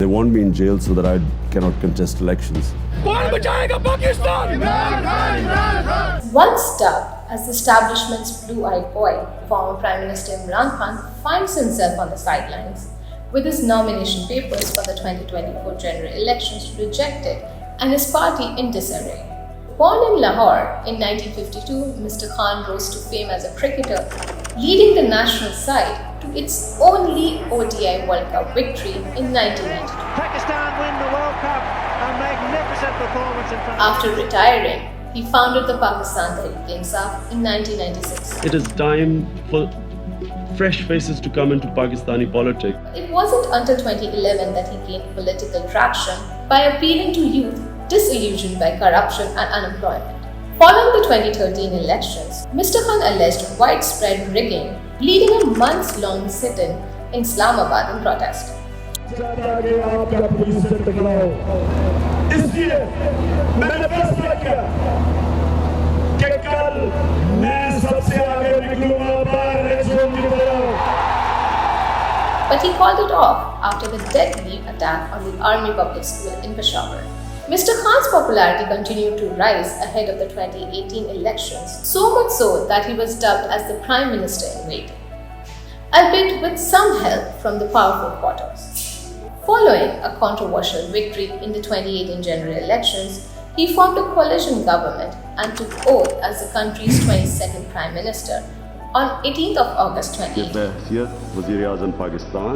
want me in jail so that I cannot contest elections. Once dubbed as the establishment's blue-eyed boy, former Prime Minister Imran Khan finds himself on the sidelines, with his nomination papers for the 2024 general elections rejected and his party in disarray. Born in Lahore in 1952, Mr. Khan rose to fame as a cricketer, leading the national side to its only ODI World Cup victory in 1992. Pakistan win the World Cup, a magnificent performance in front. After retiring, he founded the Pakistan Tehreek-e-Insaf in 1996. It is time for fresh faces to come into Pakistani politics. It wasn't until 2011 that he gained political traction by appealing to youth disillusioned by corruption and unemployment. Following the 2013 elections, Mr. Khan alleged widespread rigging, leading a months-long sit-in in Islamabad in protest. But he called it off after the deadly attack on the Army Public School in Peshawar. Mr. Khan's popularity continued to rise ahead of the 2018 elections, so much so that he was dubbed as the Prime Minister in waiting, albeit with some help from the powerful quarters. Following a controversial victory in the 2018 general elections, he formed a coalition government and took oath as the country's 22nd Prime Minister on 18th of August 2018. वज़ीर-ए-आज़म पाकिस्तान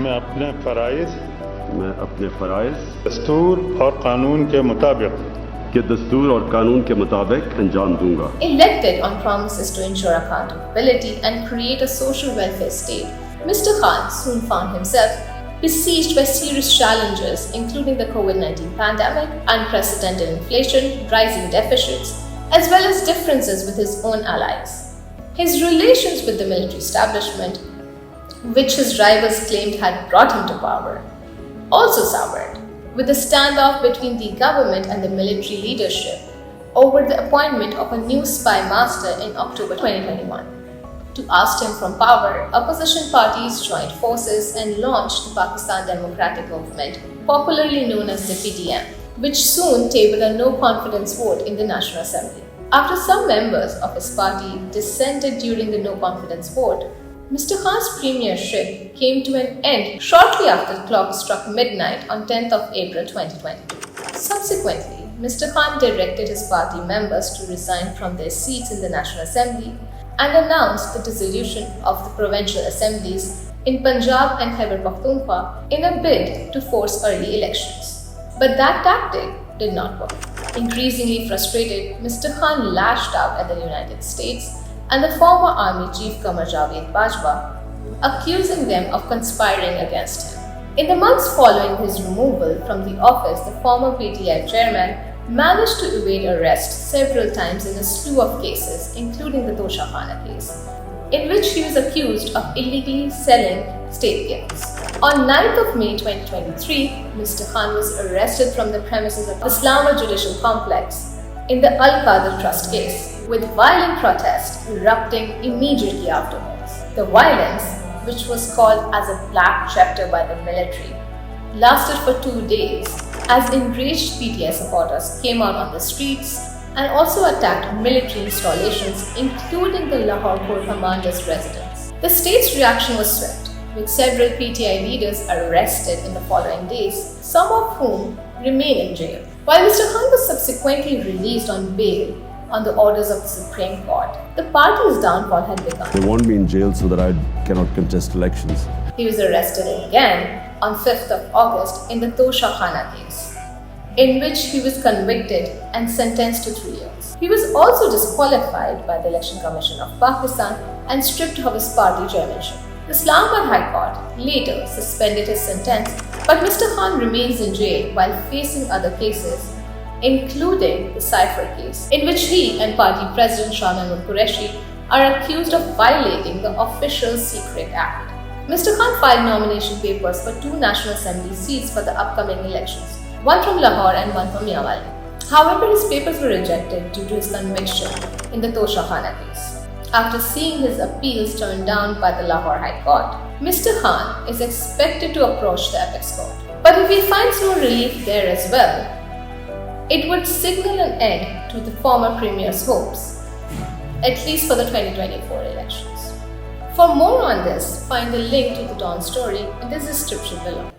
मैं अपने फ़राइज़ दस्तूर और कानून के मुताबिक अंजाम दूंगा. Elected on promises to ensure accountability and create a social welfare state, Mr. Khan soon found himself besieged by serious challenges including the COVID-19 pandemic, unprecedented inflation, rising deficits, as well as differences with his own allies. His relations with the military establishment, which his rivals claimed had brought him to power, also soured, with a standoff between the government and the military leadership over the appointment of a new spy master in October 2021. To oust him from power, opposition parties joined forces and launched the Pakistan Democratic Movement, popularly known as the PTI, which soon tabled a no-confidence vote in the National Assembly. After some members of his party dissented during the no-confidence vote, Mr. Khan's premiership came to an end shortly after the clock struck midnight on 10th of April 2022. Subsequently, Mr. Khan directed his party members to resign from their seats in the National Assembly and announced the dissolution of the provincial assemblies in Punjab and Khyber Pakhtunkhwa in a bid to force early elections. But that tactic did not work. Increasingly frustrated, Mr. Khan lashed out at the United States and the former army chief Qamar Javed Bajwa, accusing them of conspiring against him. In the months following his removal from the office, the former PTI chairman managed to evade arrest several times in a slew of cases, including the Toshakhana case, in which he was accused of illegally selling state gifts. On 9th of May 2023, Mr. Khan was arrested from the premises of the Islama Judicial Complex in the Al-Qadr Trust case, with violent protests erupting immediately afterwards. The violence, which was called as a black chapter by the military, lasted for 2 days as enraged PTI supporters came out on the streets and also attacked military installations, including the Lahore Corps commander's residence. The state's reaction was swift, with several PTI leaders arrested in the following days, some of whom remain in jail. While Mr. Khan was subsequently released on bail on the orders of the Supreme Court, the party's downfall had begun. They want me in jail so that I cannot contest elections. He was arrested again on 5th of August in the Toshakhana case, in which he was convicted and sentenced to 3 years. He was also disqualified by the Election Commission of Pakistan and stripped of his party chairmanship. The Islamabad High Court later suspended his sentence, but Mr. Khan remains in jail while facing other cases, including the Cypher case, in which he and party president Shah Mahmood Qureshi are accused of violating the Official Secret Act. Mr. Khan filed nomination papers for 2 National Assembly seats for the upcoming elections, one from Lahore and one from Miawali. However, his papers were rejected due to his conviction in the Toshakhana case. After seeing his appeals turned down by the Lahore High Court, Mr. Khan is expected to approach the apex court. But if he finds no relief there as well, it would signal an end to the former Premier's hopes, at least for the 2024 elections. For more on this, find the link to the Dawn story in the description below.